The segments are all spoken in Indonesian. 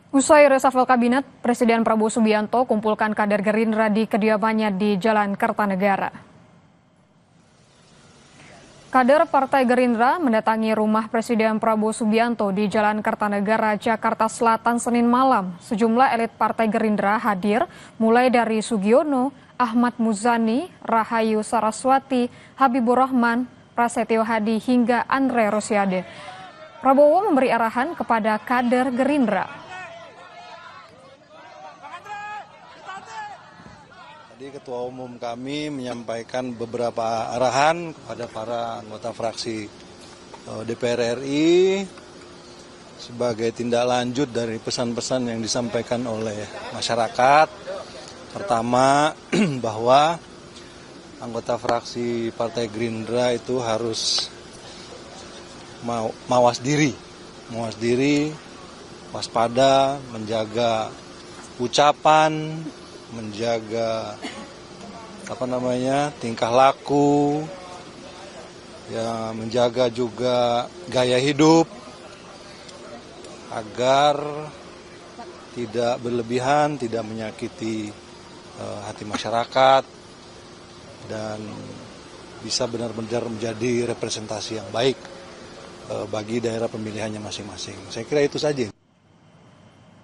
Usai reshuffle kabinet, Presiden Prabowo Subianto kumpulkan kader Gerindra di kediamannya di Jalan Kertanegara. Kader Partai Gerindra mendatangi rumah Presiden Prabowo Subianto di Jalan Kertanegara, Jakarta Selatan, Senin malam. Sejumlah elit Partai Gerindra hadir, mulai dari Sugiono, Ahmad Muzani, Rahayu Saraswati, Habibur Rahman, Prasetyo Hadi, hingga Andre Rosiade. Prabowo memberi arahan kepada kader Gerindra. Tadi Ketua Umum kami menyampaikan beberapa arahan kepada para anggota fraksi DPR RI sebagai tindak lanjut dari pesan-pesan yang disampaikan oleh masyarakat. Pertama, bahwa anggota fraksi Partai Gerindra itu harus mawas diri, waspada, menjaga ucapan, menjaga tingkah laku, ya, menjaga juga gaya hidup agar tidak berlebihan, tidak menyakiti hati masyarakat dan bisa benar-benar menjadi representasi yang baik bagi daerah pemilihannya masing-masing. Saya kira itu saja.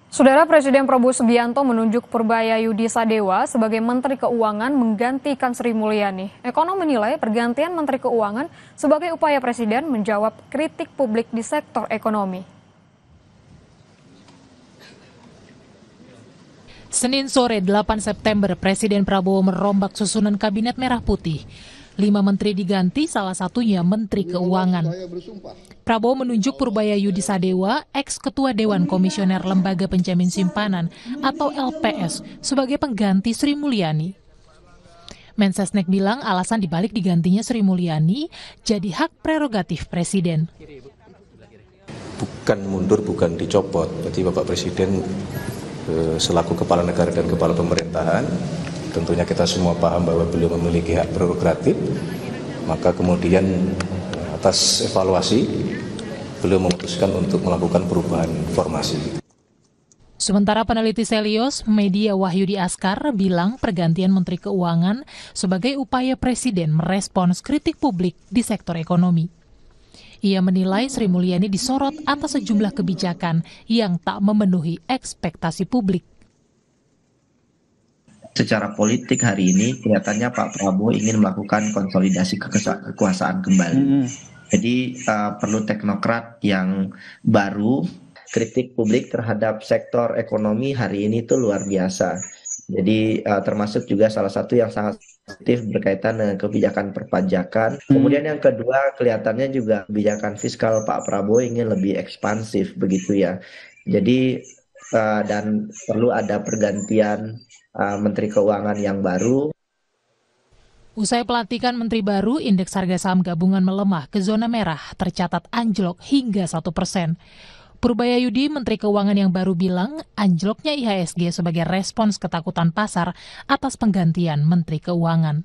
Saudara, Presiden Prabowo Subianto menunjuk Purbayayudi Sadewa sebagai Menteri Keuangan menggantikan Sri Mulyani. Ekonom menilai pergantian Menteri Keuangan sebagai upaya Presiden menjawab kritik publik di sektor ekonomi. Senin sore 8 September, Presiden Prabowo merombak susunan Kabinet Merah Putih. 5 menteri diganti, salah satunya Menteri Keuangan. Prabowo menunjuk Purbayayudi Sadewa, ex-ketua Dewan Komisioner Lembaga Penjamin Simpanan atau LPS, sebagai pengganti Sri Mulyani. Mensesnek bilang alasan dibalik digantinya Sri Mulyani jadi hak prerogatif Presiden. Bukan mundur, bukan dicopot. Jadi Bapak Presiden selaku kepala negara dan kepala pemerintahan, tentunya kita semua paham bahwa beliau memiliki hak prerogatif, maka kemudian atas evaluasi beliau memutuskan untuk melakukan perubahan formasi. Sementara peneliti Selios, media Wahyudi Askar, bilang pergantian Menteri Keuangan sebagai upaya Presiden merespons kritik publik di sektor ekonomi. Ia menilai Sri Mulyani disorot atas sejumlah kebijakan yang tak memenuhi ekspektasi publik. Secara politik hari ini kelihatannya Pak Prabowo ingin melakukan konsolidasi kekuasaan kembali. Jadi perlu teknokrat yang baru. Kritik publik terhadap sektor ekonomi hari ini itu luar biasa. Jadi termasuk juga salah satu yang sangat positif berkaitan dengan kebijakan perpajakan. Kemudian yang kedua, kelihatannya juga kebijakan fiskal Pak Prabowo ingin lebih ekspansif begitu ya. Jadi dan perlu ada pergantian Menteri Keuangan yang baru. Usai pelantikan Menteri baru, indeks harga saham gabungan melemah ke zona merah, tercatat anjlok hingga 1%. Purbayayudi, Menteri Keuangan yang baru, bilang anjloknya IHSG sebagai respons ketakutan pasar atas penggantian Menteri Keuangan.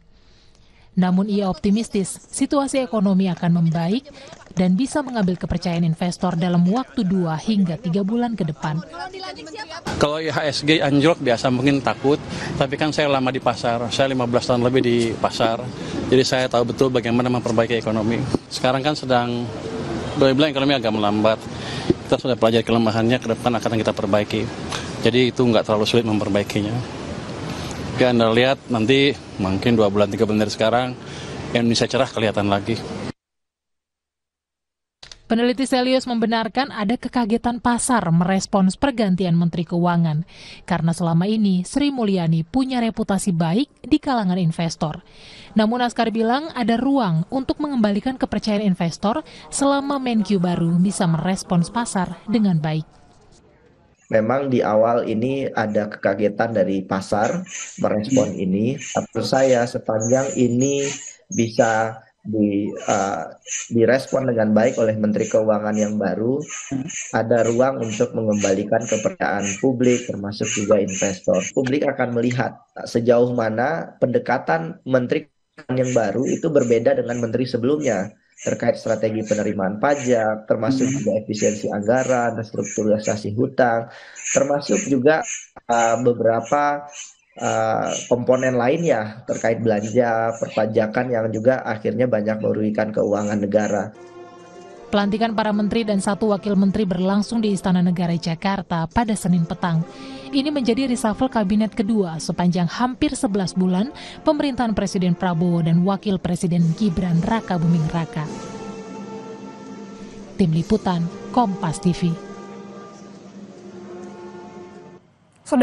Namun ia optimistis situasi ekonomi akan membaik dan bisa mengambil kepercayaan investor dalam waktu 2 hingga 3 bulan ke depan. Kalau IHSG anjlok biasa mungkin takut, tapi kan saya lama di pasar, saya 15 tahun lebih di pasar, jadi saya tahu betul bagaimana memperbaiki ekonomi. Sekarang kan sedang, boleh bilang ekonomi agak melambat, kita sudah pelajari kelemahannya, ke depan akan kita perbaiki. Jadi itu nggak terlalu sulit memperbaikinya. Oke, Anda lihat nanti mungkin 2 bulan 3 bulan dari sekarang, Indonesia cerah kelihatan lagi. Peneliti Selios membenarkan ada kekagetan pasar merespons pergantian Menteri Keuangan, karena selama ini Sri Mulyani punya reputasi baik di kalangan investor. Namun Askar bilang ada ruang untuk mengembalikan kepercayaan investor selama Menkyu baru bisa merespons pasar dengan baik. Memang di awal ini ada kekagetan dari pasar merespon ini. Menurut saya sepanjang ini bisa direspon dengan baik oleh Menteri Keuangan yang baru, ada ruang untuk mengembalikan kepercayaan publik termasuk juga investor. Publik akan melihat sejauh mana pendekatan Menteri yang baru itu berbeda dengan menteri sebelumnya. terkait strategi penerimaan pajak, termasuk juga efisiensi anggaran, restrukturisasi hutang, termasuk juga beberapa komponen lainnya terkait belanja, perpajakan yang juga akhirnya banyak merugikan keuangan negara. Pelantikan para menteri dan 1 wakil menteri berlangsung di Istana Negara Jakarta pada Senin petang. Ini menjadi reshuffle kabinet kedua sepanjang hampir 11 bulan pemerintahan Presiden Prabowo dan Wakil Presiden Gibran Rakabuming Raka. Tim Liputan, Kompas TV.